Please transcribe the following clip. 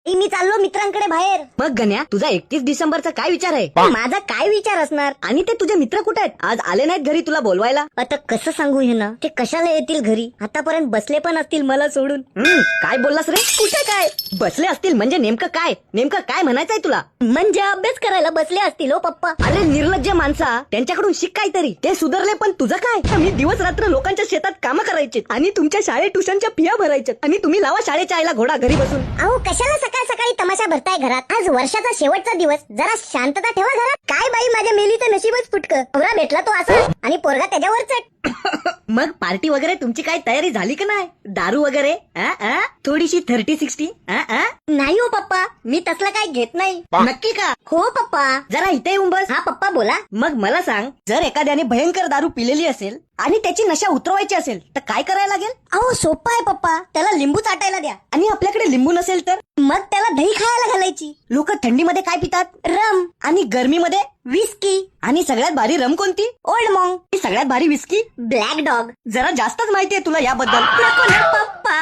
मी चाललो मित्रांकडे बाहेर. मग गण्या, तुझा 31 डिसेंबरचा काय विचार आहे? माझा काय विचार असणार? आणि ते तुझे मित्र कुठे आहेत? आज आले नाहीत घरी तुला बोलवायला? आता कसं सांगू हे ना, ते कशाला येतील घरी? आतापर्यंत बसले पण असतील मला सोडून. काय बोललास रे? कुठे काय बसले असतील म्हणजे नेमकं काय म्हणायचंय तुला? म्हणजे अभ्यास करायला बसले असतील हो पप्पा. अरे निर्लज्ज माणसा, त्यांच्याकडून शिक काहीतरी. ते सुधारले पण तुझं काय? मी दिवस रात्र लोकांच्या शेतात कामं करायचे आणि तुमच्या शाळेत ट्युशनच्या फिया भरायच्या आणि तुम्ही लावा शाळेच्या आईला घोडा घरी बसून. अहो कशाला सकाळ सकाळी तमाशा भरताय घरात? आज वर्षाचा शेवटचा दिवस, जरा शांतता ठेवा घरात. काय बाई, माझ्या मेलीचं नशीबच फुटकं. नवरा भेटला तो असा आणि पोरगा त्याच्यावर चट. मग पार्टी वगैरे तुमची काय तयारी झाली का नाही? दारू वगैरे थोडीशी 30-60? नाही हो पप्पा, मी तसला काय घेत नाही. नक्की का? हो पप्पा. जरा इथे येऊन बस. हा पप्पा बोला. मग मला सांग, जर एखाद्याने भयंकर दारू पिलेली असेल आणि त्याची नशा उतरवायची असेल तर काय करायला लागेल? अहो सोपं आहे पप्पा, त्याला लिंबू चाटायला द्या. आणि आपल्याकडे लिंबू नसेल तर? मग त्याला दही खायला घालायची. लोक थंडीमध्ये काय पितात? रम. आणि गरमीमध्ये विस्की. आणि सगळ्यात भारी रम कोणती? ओल्ड मॉन्ग. सगळ्यात भारी विस्की? Black dog. जरा जास्तच माहितीये तुला याबद्दल. नको ना पप्पा.